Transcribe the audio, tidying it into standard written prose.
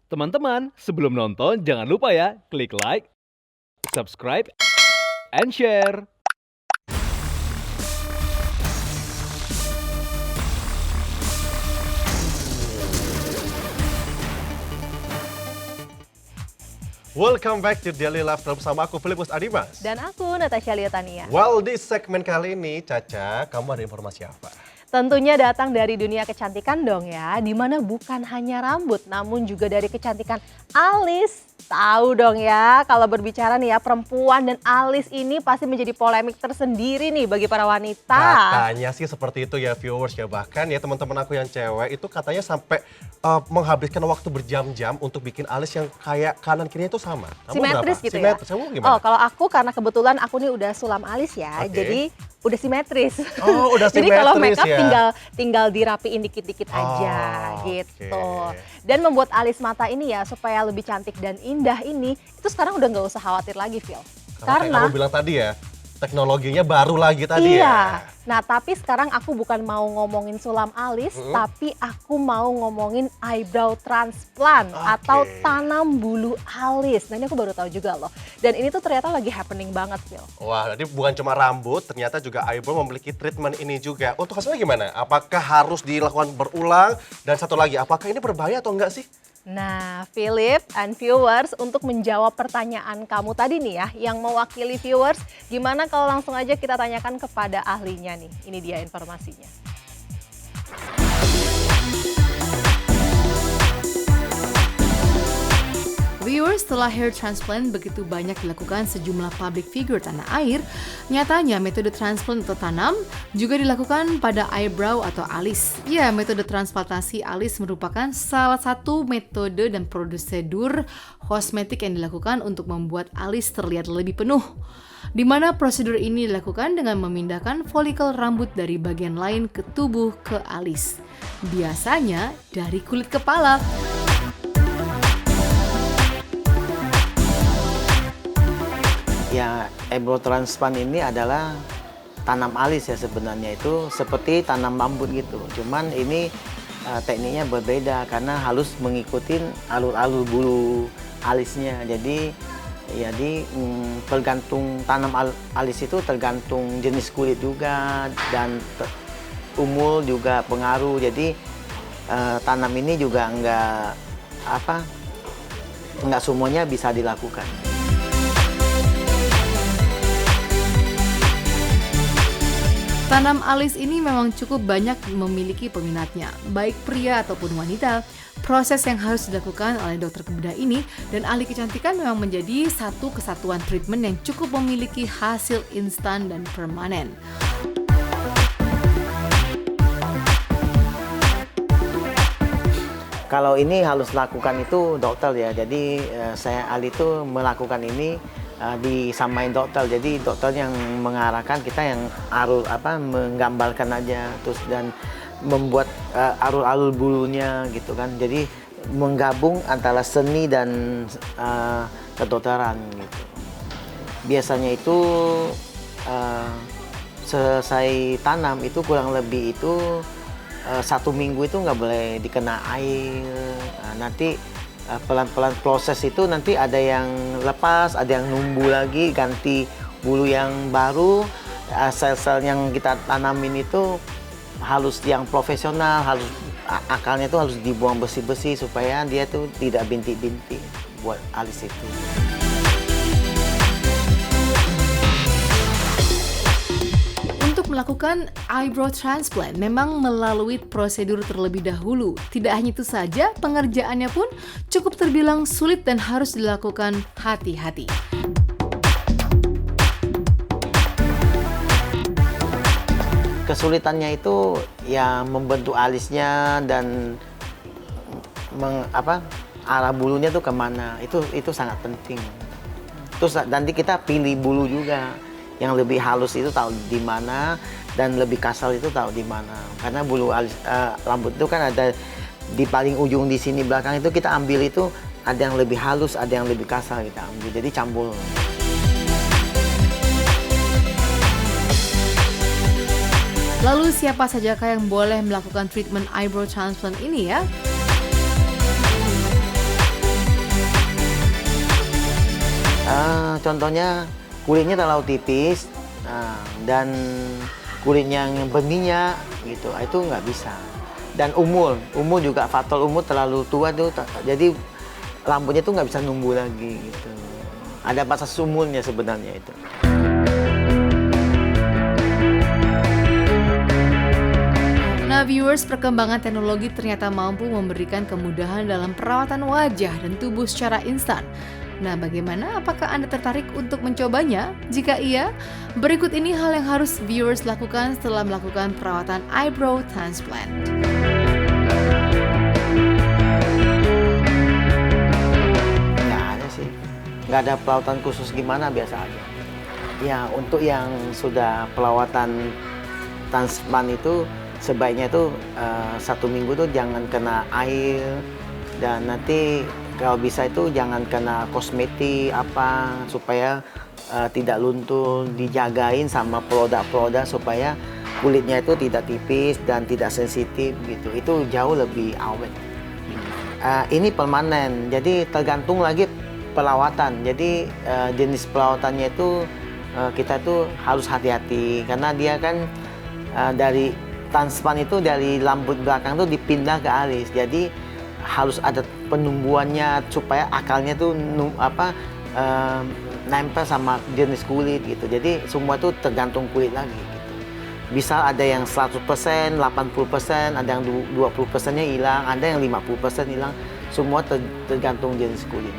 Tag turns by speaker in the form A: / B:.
A: Teman-teman, sebelum nonton jangan lupa ya, klik like, subscribe, and share.
B: Welcome back to Daily Life bersama aku Filipus Adimas.
C: Dan aku Natasha Liotania.
B: Well, di segmen kali ini, Caca, kamu ada informasi apa?
C: Tentunya datang dari dunia kecantikan dong ya, dimana bukan hanya rambut, namun juga dari kecantikan alis. Tahu dong ya, kalau berbicara nih ya, perempuan dan alis ini pasti menjadi polemik tersendiri nih bagi para wanita.
B: Katanya sih seperti itu ya viewers ya, bahkan ya teman-teman aku yang cewek itu katanya sampai menghabiskan waktu berjam-jam untuk bikin alis yang kayak kanan kirinya itu sama. Kamu
C: Simetris
B: berapa?
C: gitu
B: Simetris.
C: ya?
B: Kamu gimana?
C: Oh, kalau aku karena kebetulan aku nih udah sulam alis ya,
B: Oke.
C: jadi udah simetris.
B: Oh, udah
C: Jadi kalau
B: simetris
C: makeup
B: ya?
C: tinggal dirapiin dikit-dikit aja
B: Oh,
C: gitu.
B: oke.
C: Dan membuat alis mata ini ya supaya lebih cantik dan indah ini, itu sekarang udah nggak usah khawatir lagi, Phil.
B: Kayak kamu bilang tadi ya, teknologinya baru lagi tadi
C: iya.
B: ya.
C: Nah, tapi sekarang aku bukan mau ngomongin sulam alis, tapi aku mau ngomongin eyebrow transplant atau tanam bulu alis. Nah, ini aku baru tahu juga loh. Dan ini tuh ternyata lagi happening banget, Phil.
B: Wah, jadi bukan cuma rambut, ternyata juga eyebrow memiliki treatment ini juga. Untuk hasilnya gimana? Apakah harus dilakukan berulang? Dan satu lagi, apakah ini berbahaya atau enggak sih?
C: Nah, Philip and viewers, untuk menjawab pertanyaan kamu tadi nih ya, yang mewakili viewers, gimana kalau langsung aja kita tanyakan kepada ahlinya nih. Ini dia informasinya.
D: Viewers, setelah hair transplant begitu banyak dilakukan sejumlah public figure tanah air, nyatanya metode transplant atau tanam juga dilakukan pada eyebrow atau alis. Ya, metode transplantasi alis merupakan salah satu metode dan prosedur kosmetik yang dilakukan untuk membuat alis terlihat lebih penuh. Di mana prosedur ini dilakukan dengan memindahkan folikel rambut dari bagian lain ke tubuh ke alis. Biasanya dari kulit kepala.
E: Ya, eyebrow transplant ini adalah tanam alis ya sebenarnya, itu seperti tanam rambut gitu. Cuman ini tekniknya berbeda karena harus mengikuti alur-alur bulu alisnya. Jadi tergantung tanam alis itu tergantung jenis kulit juga dan umur juga pengaruh. Jadi tanam ini juga nggak semuanya bisa dilakukan.
D: Tanam alis ini memang cukup banyak memiliki peminatnya, baik pria ataupun wanita. Proses yang harus dilakukan oleh dokter bedah ini dan ahli kecantikan memang menjadi satu kesatuan treatment yang cukup memiliki hasil instan dan permanen.
E: Kalau ini harus lakukan itu dokter ya, jadi saya ahli itu melakukan ini disamain dokter, jadi dokter yang mengarahkan, kita yang menggambarkan aja terus dan membuat alur-alur bulunya gitu kan, jadi menggabung antara seni dan kedokteran gitu. Biasanya itu selesai tanam itu kurang lebih itu 1 minggu itu nggak boleh dikena air. Nanti pelan-pelan proses itu nanti ada yang lepas, ada yang numbuh lagi, ganti bulu yang baru. Sel-sel yang kita tanamin itu harus yang profesional, harus akarnya itu harus dibuang bersih-bersih supaya dia tuh tidak bintik-bintik buat alis itu.
D: Untuk melakukan eyebrow transplant memang melalui prosedur terlebih dahulu. Tidak hanya itu saja, pengerjaannya pun cukup terbilang sulit dan harus dilakukan hati-hati.
E: Kesulitannya itu ya membentuk alisnya dan arah bulunya tuh kemana, itu sangat penting. Terus nanti kita pilih bulu juga, yang lebih halus itu tahu di mana dan lebih kasar itu tahu di mana. Karena bulu alis rambut itu kan ada di paling ujung di sini belakang itu kita ambil itu ada yang lebih halus, ada yang lebih kasar kita ambil. Jadi campur.
D: Lalu siapa sajakah yang boleh melakukan treatment eyebrow transplant ini ya?
E: contohnya kulitnya terlalu tipis dan kulit yang berminyak gitu, itu nggak bisa. Dan umur juga faktor umur terlalu tua tuh, jadi rambutnya tuh nggak bisa numbuh lagi gitu. Ada batas umurnya sebenarnya itu.
D: Nah, viewers, perkembangan teknologi ternyata mampu memberikan kemudahan dalam perawatan wajah dan tubuh secara instan. Nah, bagaimana? Apakah Anda tertarik untuk mencobanya? Jika iya, berikut ini hal yang harus viewers lakukan setelah melakukan perawatan eyebrow transplant.
E: Nggak ada sih, nggak ada perawatan khusus gimana, biasa aja. Ya, untuk yang sudah perawatan transplant itu sebaiknya itu 1 minggu tuh jangan kena air, dan nanti kalau bisa itu jangan kena kosmetik supaya tidak luntur, dijagain sama produk-produk supaya kulitnya itu tidak tipis dan tidak sensitif gitu. Itu jauh lebih awet. Ini permanen, jadi tergantung lagi perawatan. Jadi jenis perawatannya itu kita tuh harus hati-hati karena dia kan dari transplant itu dari rambut belakang tuh dipindah ke alis, jadi harus ada penumbuhannya supaya akalnya tuh nempel sama jenis kulit gitu. Jadi semua tuh tergantung kulit lagi gitu. Bisa ada yang 100%, 80%, ada yang 20%-nya hilang, ada yang 50% hilang. Semua tergantung jenis kulit.